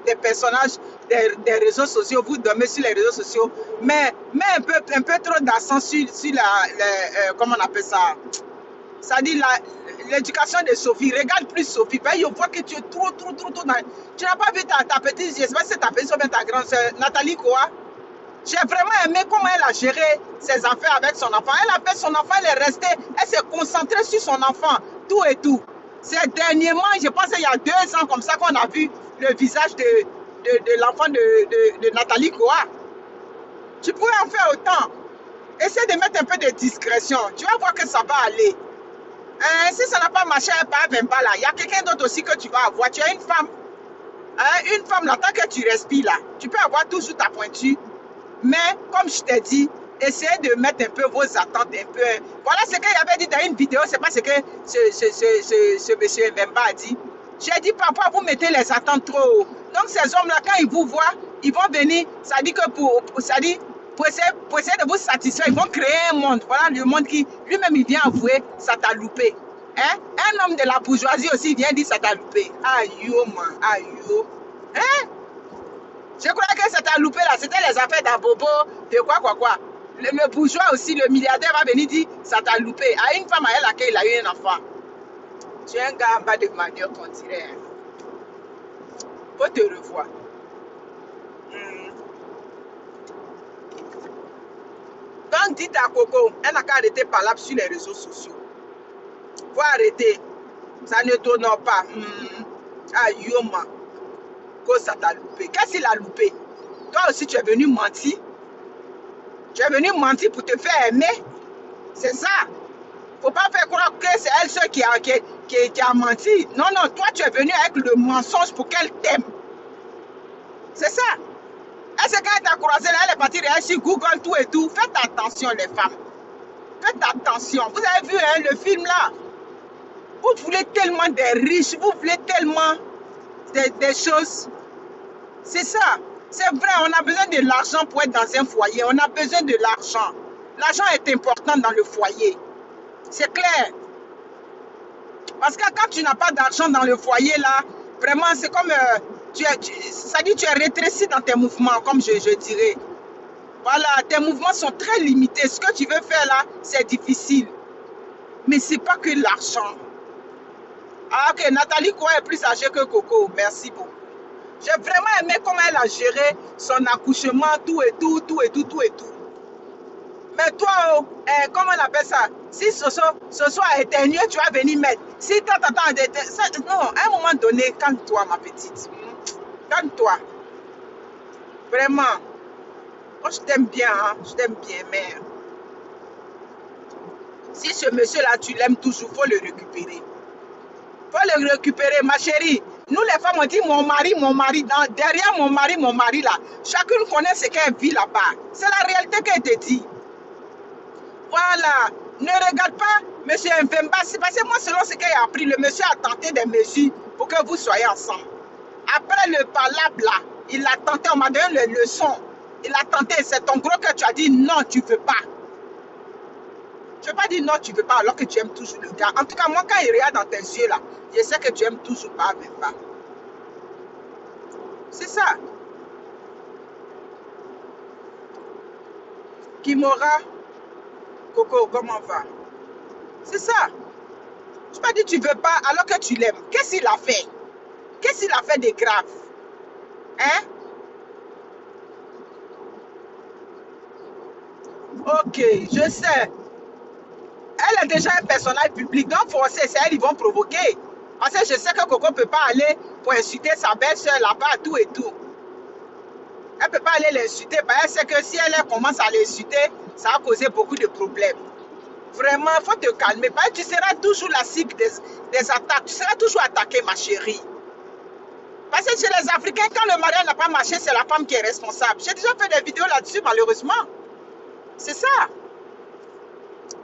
des personnages des réseaux sociaux, vous dormez sur les réseaux sociaux, mais un peu trop d'accent sur comment on appelle ça, ça dit l'éducation de Sophie. Regarde plus Sophie, ben, je vois que tu es trop dans... Tu n'as pas vu ta petite, je ne sais pas si c'est ta petite ou bien ta grande soeur, Nathalie quoi. J'ai vraiment aimé comment elle a géré ses affaires avec son enfant. Elle a fait son enfant, elle est restée, elle s'est concentrée sur son enfant, tout et tout. C'est dernièrement, je pense qu'il y a 2 ans comme ça qu'on a vu le visage de l'enfant de Nathalie Koa. Tu pourrais en faire autant. Essaie de mettre un peu de discrétion. Tu vas voir que ça va aller. Si ça n'a pas marché, même pas là. Il y a quelqu'un d'autre aussi que tu vas avoir. Tu as une femme. Une femme, là, tant que tu respires là, tu peux avoir toujours ta pointure. Mais, comme je t'ai dit, essayez de mettre un peu vos attentes un peu. Voilà ce qu'il avait dit dans une vidéo, c'est pas ce que ce monsieur Mbemba a dit. J'ai dit, parfois, vous mettez les attentes trop haut. Donc, ces hommes-là, quand ils vous voient, ils vont venir, ça dit que pour essayer de vous satisfaire, ils vont créer un monde. Voilà le monde qui, lui-même, il vient avouer, ça t'a loupé. Hein? Un homme de la bourgeoisie aussi vient dire, ça t'a loupé. Aïe, yo, man, aïe, yo. Hein? Je croyais que ça t'a loupé là, c'était les affaires d'Abobo, de quoi. Le bourgeois aussi, le milliardaire va venir dire, ça t'a loupé. À une femme à elle, laquelle il a eu un enfant. Tu es un gars en bas de manioc, on dirait. Faut te revoir. Donc, dites à Coco, elle n'a qu'à arrêter par là sur les réseaux sociaux. Faut arrêter. Ça ne t'honore pas. Aïe, yo, man. Que ça t'a loupé. Qu'est-ce qu'il a loupé? Toi aussi, tu es venu mentir. Tu es venu mentir pour te faire aimer. C'est ça. Faut pas faire croire que c'est elle seule qui a menti. Non, non, toi, tu es venu avec le mensonge pour qu'elle t'aime. C'est ça. Est-ce qu'elle t'a croisé là, elle est partie réagir sur Google, tout et tout. Faites attention, les femmes. Faites attention. Vous avez vu hein, le film là? Vous voulez tellement des riches, vous voulez tellement des choses. C'est ça. C'est vrai, on a besoin de l'argent pour être dans un foyer. On a besoin de l'argent. L'argent est important dans le foyer. C'est clair. Parce que quand tu n'as pas d'argent dans le foyer, là, vraiment, c'est comme... ça dit tu es rétréci dans tes mouvements, comme je dirais. Voilà, tes mouvements sont très limités. Ce que tu veux faire, là, c'est difficile. Mais ce n'est pas que l'argent. Ah, ok, Nathalie quoi est plus âgée que Coco. Merci beaucoup. J'ai vraiment aimé comment elle a géré son accouchement, tout et tout, tout et tout, tout et tout. Mais toi, oh, comment on appelle ça? Si ce soir a éternué, tu vas venir mettre. Si t'attends, non, à un moment donné, calme-toi, ma petite. Calme-toi. Vraiment. Moi, je t'aime bien, hein? Je t'aime bien, mais... Si ce monsieur-là, tu l'aimes toujours, il faut le récupérer. Il faut le récupérer, ma chérie. Nous, les femmes, on dit mon mari, derrière mon mari, là. Chacune connaît ce qu'elle vit là-bas. C'est la réalité qu'elle te dit. Voilà. Ne regarde pas M. Mvemba. C'est parce que moi, selon ce qu'il a appris, le monsieur a tenté des mesures pour que vous soyez ensemble. Après le palabre là, il a tenté, on m'a donné les leçons. Il a tenté, c'est ton gros que tu as dit non, tu ne veux pas. Tu ne veux pas dire non, tu ne veux pas, alors que tu aimes toujours le gars. En tout cas, moi, quand il regarde dans tes yeux là, je sais que tu aimes toujours pas Mvemba. C'est ça. Kimora, Coco, comment va? C'est ça. Je pas dit tu veux pas alors que tu l'aimes. Qu'est-ce qu'il a fait? Qu'est-ce qu'il a fait de grave? Hein? Ok, je sais. Elle est déjà un personnage public, donc forcément, c'est elle, ils vont provoquer. Parce que je sais que Coco ne peut pas aller pour insulter sa belle-soeur là-bas, tout et tout. Elle ne peut pas aller l'insulter, parce qu'elle sait que si elle commence à l'insulter, ça va causer beaucoup de problèmes. Vraiment, il faut te calmer. Parce que tu seras toujours la cible des attaques. Tu seras toujours attaquée, ma chérie. Parce que chez les Africains, quand le mariage n'a pas marché, c'est la femme qui est responsable. J'ai déjà fait des vidéos là-dessus, malheureusement. C'est ça.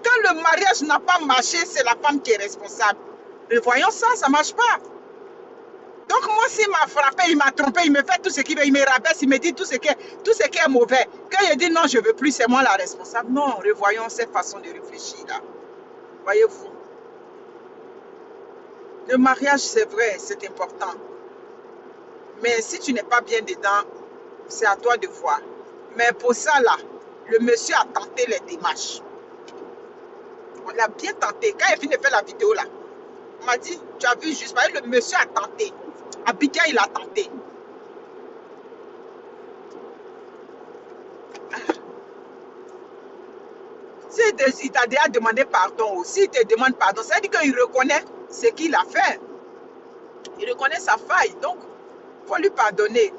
Quand le mariage n'a pas marché, c'est la femme qui est responsable. Mais voyons ça, ça ne marche pas. Donc moi, s'il m'a frappé, il m'a trompé, il me fait tout ce qu'il veut, il me rabaisse, il me dit tout ce qui est mauvais. Quand il dit non, je ne veux plus, c'est moi la responsable. Non, revoyons cette façon de réfléchir là. Voyez-vous. Le mariage, c'est vrai, c'est important. Mais si tu n'es pas bien dedans, c'est à toi de voir. Mais pour ça là, le monsieur a tenté les démarches. On l'a bien tenté. Quand il finit de faire la vidéo là, on m'a dit, tu as vu juste, le monsieur a tenté. Abidjan, il a tenté. S'il t'a déjà demandé pardon aussi, il te demande pardon, ça veut dire qu'il reconnaît ce qu'il a fait. Il reconnaît sa faille, donc il faut lui pardonner.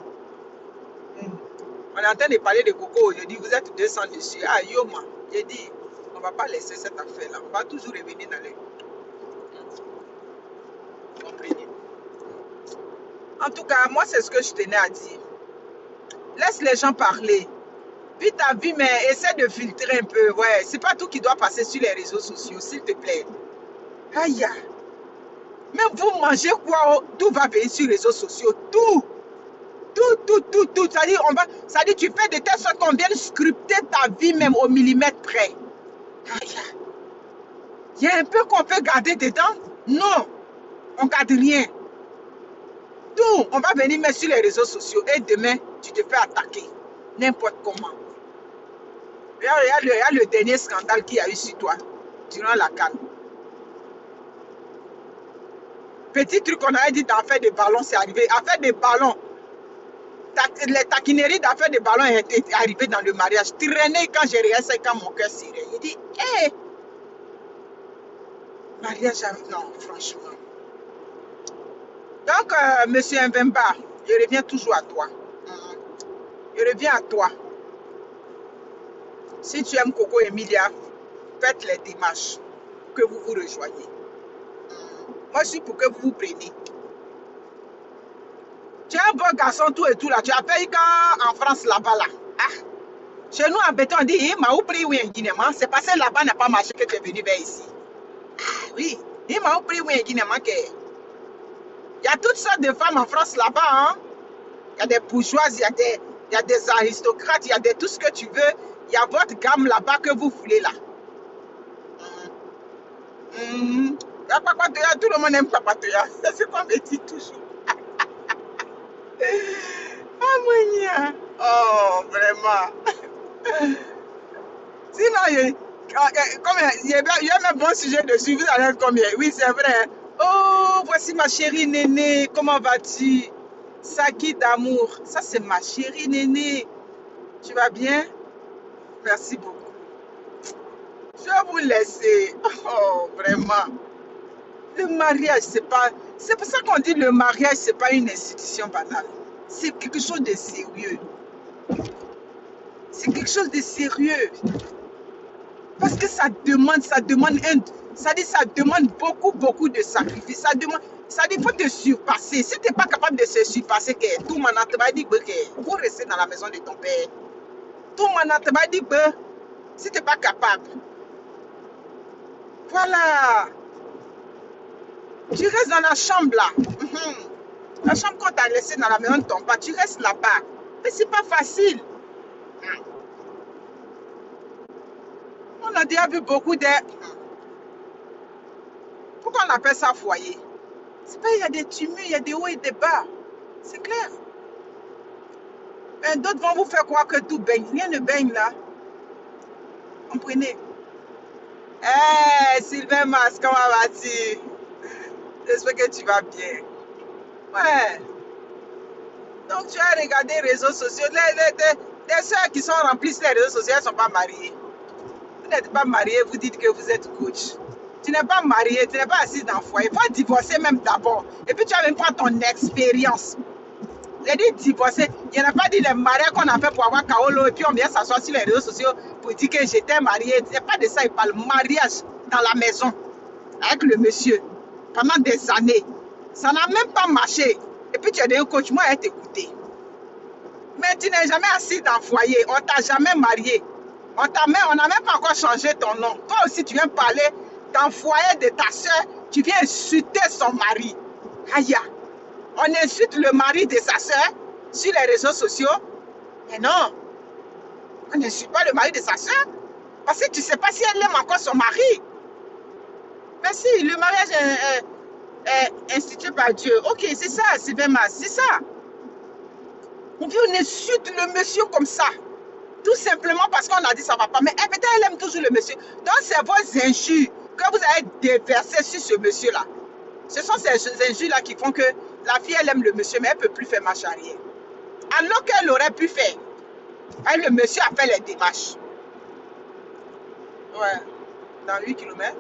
On est en train de parler de Coco, je dis, vous êtes 200 dessus. Ah, Yoma, j'ai dit, on ne va pas laisser cette affaire-là, on va toujours revenir dans les... Comprenez? En tout cas, moi, c'est ce que je tenais à dire. Laisse les gens parler. Puis ta vie, mais essaie de filtrer un peu. Ouais, c'est pas tout qui doit passer sur les réseaux sociaux, s'il te plaît. Aïe. Même vous mangez quoi, tout va venir sur les réseaux sociaux. Tout. Tout. C'est-à-dire, tu fais de telle sorte qu'on vienne scripter ta vie même au millimètre près. Aïe. Il y a un peu qu'on peut garder dedans. Non. On ne garde rien. Tout, on va venir mettre sur les réseaux sociaux et demain, tu te fais attaquer. N'importe comment. Regarde le dernier scandale qu'il y a eu sur toi, durant la CAN. Petit truc qu'on avait dit d'affaire de ballon, c'est arrivé. Affaire de ballon. Les taquineries d'affaire de ballon étaient arrivées dans le mariage. Traîner quand j'ai regardé ça, quand mon cœur cirait. Il dit, hé, mariage, non, franchement. Donc, monsieur Mvemba, je reviens toujours à toi. Je reviens à toi. Si tu aimes Coco Emilia, faites les démarches que vous vous rejoignez. Moi, je suis pour que vous vous preniez. Tu es un bon garçon, tout et tout là. Tu as payé quand en France là-bas là. Ah. Chez nous en béton, on dit, il m'a pris oui, un c'est parce que là-bas n'a pas marché que tu es venu vers ici. Ah oui, il m'a pris oui, un Guinéen. Il y a toutes sortes de femmes en France là-bas. Hein? Il y a des bourgeoises, il y a des aristocrates, il y a tout ce que tu veux. Il y a votre gamme là-bas que vous voulez là. Papatoya, tout le monde aime Papatoya. C'est ce qu'on me dit toujours. Ah, mon. Oh, vraiment. Sinon, il y a un bon sujet dessus. Vous allez être combien? Oui, c'est vrai. Oh, voici ma chérie Néné. Comment vas-tu? Saki d'amour. Ça, c'est ma chérie Néné. Tu vas bien? Merci beaucoup. Je vais vous laisser. Oh, vraiment. Le mariage, c'est pas... C'est pour ça qu'on dit le mariage, c'est pas une institution banale. C'est quelque chose de sérieux. C'est quelque chose de sérieux. Parce que ça demande beaucoup de sacrifices. Ça dit, il faut te surpasser. Si tu n'es pas capable de se surpasser, tout le monde te dit que vous restez dans la maison de ton père. Tout le monde te dit que si tu n'es pas capable. Voilà. Tu restes dans la chambre là. La chambre qu'on t'a laissée dans la maison de ton père, tu restes là-bas. Mais c'est pas facile. On a déjà vu beaucoup de... Pourquoi on appelle ça foyer? C'est pas, il y a des tumultes, il y a des hauts et des bas. C'est clair. Mais d'autres vont vous faire croire que tout baigne. Rien ne baigne là. Comprenez? Sylvain Mas, comment vas-tu? J'espère que tu vas bien. Ouais. Donc tu as regardé les réseaux sociaux. Les soeurs qui sont remplies sur les réseaux sociaux, elles ne sont pas mariées. Vous n'êtes pas marié, vous dites que vous êtes coach. Tu n'es pas marié, tu n'es pas assise dans le foyer. Il faut divorcer même d'abord. Et puis tu vas même prendre ton expérience. J'ai dit divorcer. Il n'y a pas dit les mariages qu'on a fait pour avoir Kaolo et puis on vient s'asseoir sur les réseaux sociaux pour dire que j'étais mariée. Il n'y a pas de ça, il parle mariage dans la maison avec le monsieur pendant des années. Ça n'a même pas marché. Et puis tu es devenu coach, moi, elle t'écouter. Mais tu n'es jamais assis dans le foyer, on ne t'a jamais marié. On n'a même pas encore changé ton nom. Toi aussi, tu viens parler dans le foyer de ta soeur, tu viens insulter son mari. Aïe, on insulte le mari de sa soeur sur les réseaux sociaux. Mais non, on n'insulte pas le mari de sa soeur parce que tu ne sais pas si elle aime encore son mari. Mais si, le mariage est institué par Dieu. Ok, c'est ça, c'est ça. On insulte le monsieur comme ça. Tout simplement parce qu'on a dit ça ne va pas. Mais peut-être elle aime toujours le monsieur. Donc c'est vos injures que vous avez déversées sur ce monsieur-là. Ce sont ces injures-là qui font que la fille, elle aime le monsieur, mais elle ne peut plus faire marche arrière. Alors qu'elle aurait pu faire. Le monsieur a fait les démarches. Ouais. Dans 8 km.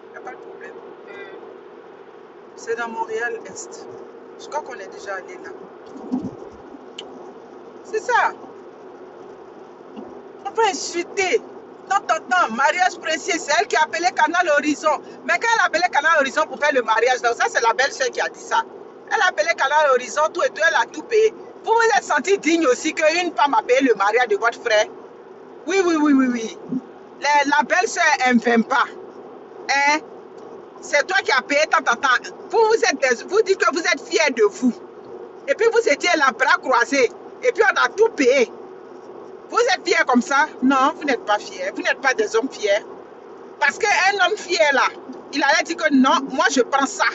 Il n'y a pas de problème. C'est dans Montréal-Est. Je crois qu'on est déjà allé là. C'est ça. On peut insulter. Tant, mariage précis, c'est elle qui a appelé Canal Horizon. Mais quand elle a appelé Canal Horizon pour faire le mariage, donc ça c'est la belle-sœur qui a dit ça. Elle a appelé Canal Horizon, tout et tout, elle a tout payé. Vous vous êtes senti digne aussi qu'une femme a payé le mariage de votre frère? Oui. La belle-sœur, elle ne vient pas. Hein? C'est toi qui as payé tant. Vous dites que vous êtes fiers de vous. Et puis vous étiez là, bras croisés. Et puis on a tout payé. Vous êtes fiers comme ça? Non, vous n'êtes pas fiers. Vous n'êtes pas des hommes fiers. Parce qu'un homme fier là, il allait dire que non, moi je prends ça.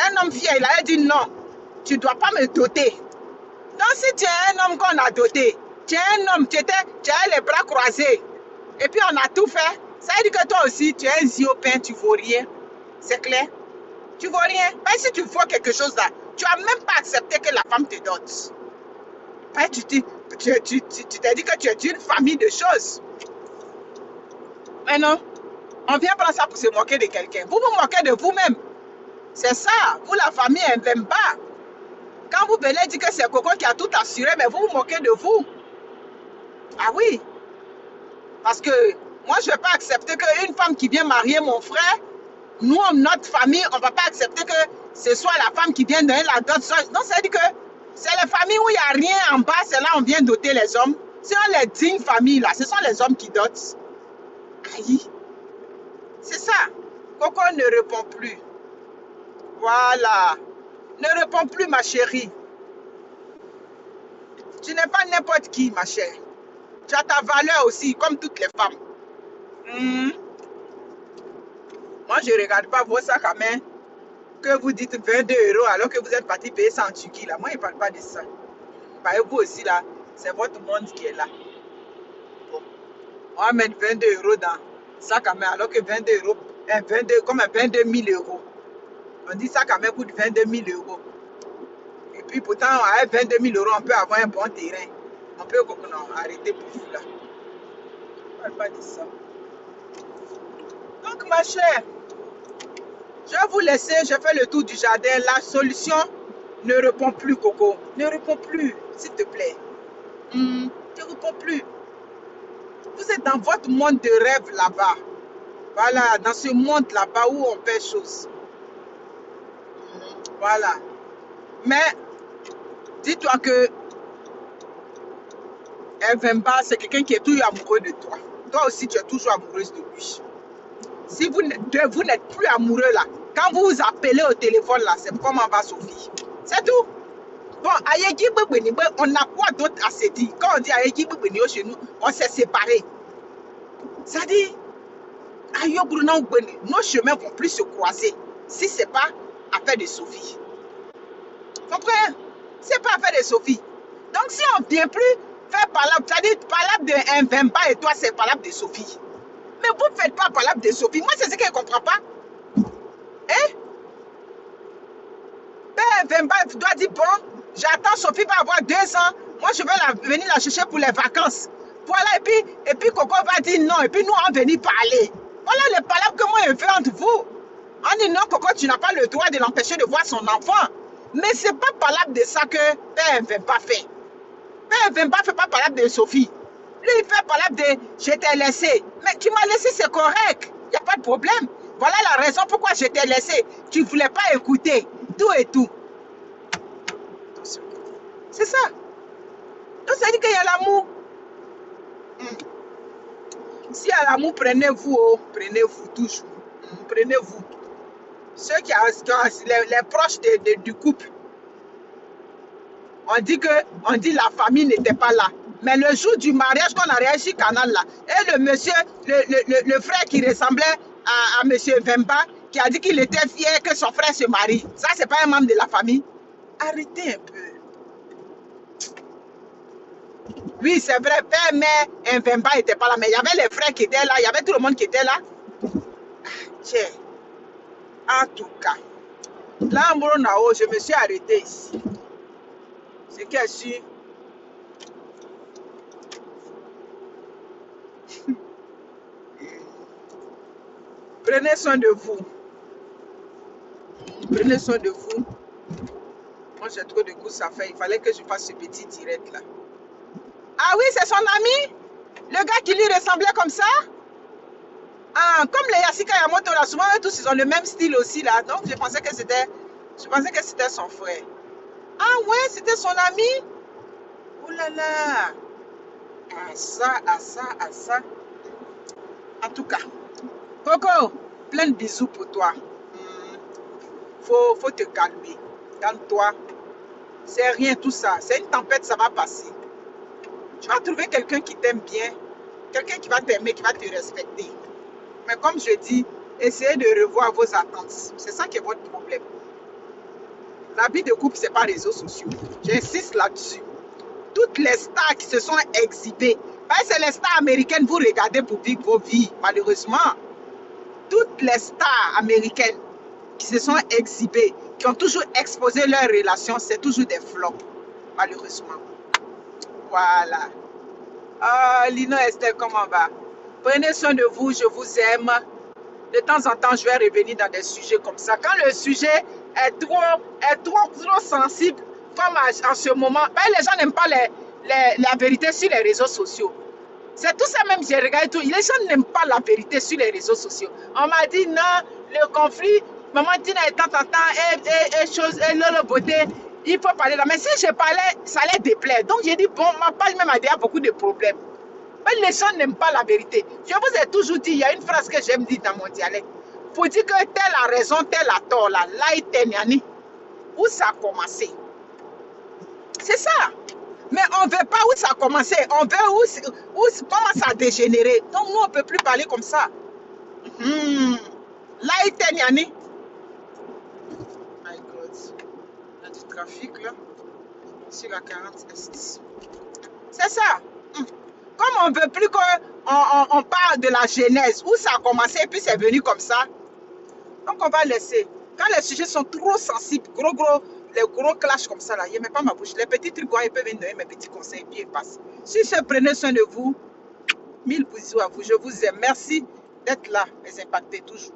Un homme fier, il allait dire non, tu ne dois pas me doter. Donc si tu es un homme qu'on a doté, tu es un homme, tu as les bras croisés. Et puis on a tout fait. Ça veut dire que toi aussi, tu es un ziopin, tu ne vaux rien. C'est clair? Tu ne vaux rien. Même si tu vaux quelque chose là, tu n'as même pas accepté que la femme te dote. Tu t'es dit que tu es d'une famille de choses. Mais non, on vient prendre ça pour se moquer de quelqu'un. Vous vous moquez de vous-même. C'est ça, vous la famille Mbemba. Quand vous venez dire que c'est Coco qui a tout assuré, mais vous vous moquez de vous. Ah oui, Parce que moi, je ne vais pas accepter qu'une femme qui vient marier mon frère, nous, notre famille, on ne va pas accepter que ce soit la femme qui vient donner la dot. Donc, ça veut dire que c'est les familles où il n'y a rien en bas, c'est là où on vient doter les hommes. C'est les dignes familles, là, ce sont les hommes qui dotent. Aïe. C'est ça. Coco ne répond plus. Voilà. Ne réponds plus, ma chérie. Tu n'es pas n'importe qui, ma chère. Tu as ta valeur aussi, comme toutes les femmes. Moi, je ne regarde pas vos sacs à main que vous dites 22 € alors que vous êtes parti payer ça en Turquie. Là. Moi, je ne parle pas de ça. Bah, vous aussi, là, c'est votre monde qui est là. Bon. On va mettre 22 € dans sac à main alors que 22 €, comme 22 000 €. On dit sac à main coûte 22 000 €. Et puis pourtant, avec 22 000 €, on peut avoir un bon terrain. On peut arrêter pour vous là. On ne parle pas de ça. Donc, ma chère, je vais vous laisser. Je fais le tour du jardin. La solution ne répond plus, Coco. Ne répond plus, s'il te plaît. Ne répond plus. Vous êtes dans votre monde de rêve là-bas. Voilà, dans ce monde là-bas où on fait choses. Voilà. Mais, dis-toi que Evemba, c'est quelqu'un qui est toujours amoureux de toi. Toi aussi, tu es toujours amoureuse de lui. Si vous n'êtes plus amoureux là, quand vous vous appelez au téléphone là, c'est comment va Sophie. C'est tout. Bon, on n'a quoi d'autre à se dire. Quand on dit Ayegi Bebeni chez nous, on s'est séparés. Ça dit, nos chemins vont plus se croiser si ce n'est pas affaire de Sophie. Vous comprenez? Ce n'est pas affaire de Sophie. Donc si on ne vient plus faire palabre, c'est-à-dire palabre de Mvemba et toi, c'est palabre de Sophie. Mais vous ne faites pas palabre de Sophie. Moi, c'est ce que je ne comprends pas. Hein? Ben, Mvemba doit dire, bon, j'attends, Sophie va avoir 2 ans. Moi, je vais venir la chercher pour les vacances. Voilà, et puis Coco va dire non. Et puis nous, on va venir parler. Voilà les palabres que moi, je fais entre vous. On dit non, Coco, tu n'as pas le droit de l'empêcher de voir son enfant. Mais ce n'est pas palabre de ça que Père Mvemba fait. Père Mvemba ne fait pas palabre de Sophie. Lui, il fait palabre de je t'ai laissé. Mais tu m'as laissé, c'est correct. Il n'y a pas de problème. Voilà la raison pourquoi je t'ai laissé. Tu ne voulais pas écouter. Tout et tout. C'est ça. Donc, ça dit qu'il y a l'amour. S'il y a l'amour, prenez-vous. Oh, prenez-vous toujours. Prenez-vous. Ceux qui ont les proches du couple. On dit la famille n'était pas là. Mais le jour du mariage qu'on a réagi canal là, et le monsieur, le frère qui ressemblait à monsieur Vemba, qui a dit qu'il était fier que son frère se marie. Ça, c'est pas un membre de la famille. Arrêtez un peu. Oui, c'est vrai, père, mère, un Vemba n'était pas là, mais il y avait les frères qui étaient là, il y avait tout le monde qui était là. Tiens, en tout cas, là, je me suis arrêté ici. C'est qu'elle suit. Prenez soin de vous. Prenez soin de vous. Moi, j'ai trop de courses à faire. Il fallait que je fasse ce petit direct là. Ah oui, c'est son ami? Le gars qui lui ressemblait comme ça? Ah, comme les Yasika Yamoto là, souvent eux tous ils ont le même style aussi là. Donc je pensais que c'était son frère. Ah ouais, c'était son ami? Oh là là. Ah ça. En tout cas, Coco, plein de bisous pour toi. Faut te calmer. Calme-toi. C'est rien tout ça. C'est une tempête, ça va passer. Tu vas trouver quelqu'un qui t'aime bien. Quelqu'un qui va t'aimer, qui va te respecter. Mais comme je dis, essayez de revoir vos attentes. C'est ça qui est votre problème. La vie de couple, ce n'est pas les réseaux sociaux. J'insiste là-dessus. Toutes les stars qui se sont exhibées, c'est les stars américaines, vous regardez pour vivre vos vies, malheureusement. Toutes les stars américaines qui se sont exhibées, qui ont toujours exposé leurs relations, c'est toujours des flops, malheureusement. Voilà. Ah, Lino Esther, comment va? Prenez soin de vous, je vous aime. De temps en temps, je vais revenir dans des sujets comme ça. Quand le sujet est trop sensible, comme en ce moment, les gens n'aiment pas la vérité sur les réseaux sociaux. C'est tout ça même, j'ai regardé tout. Les gens n'aiment pas la vérité sur les réseaux sociaux. On m'a dit non, le conflit, maman Tina est tant, et chose, et le beauté, il faut parler là. Mais si je parlais, ça allait déplaire. Donc j'ai dit, bon, ma page même a déjà beaucoup de problèmes. Mais les gens n'aiment pas la vérité. Je vous ai toujours dit, il y a une phrase que j'aime dire dans mon dialecte. Pour dire que tel a raison, tel a tort, là, où ça a commencé. C'est ça. Mais on ne veut pas où ça a commencé. On veut comment ça a dégénéré. Donc nous, on ne peut plus parler comme ça. Laïteniani. My God. Il y a du trafic là. Sur la 40 Est. C'est ça. Comme on ne veut plus qu'on parle de la genèse, où ça a commencé et puis c'est venu comme ça. Donc on va laisser. Quand les sujets sont trop sensibles, les gros clashs comme ça, là, je ne mets pas ma bouche. Les petits trucs, ils peuvent venir donner mes petits conseils et puis ils passent. Si je prenez soin de vous, 1000 bisous à vous. Je vous aime. Merci d'être là, les impactés toujours.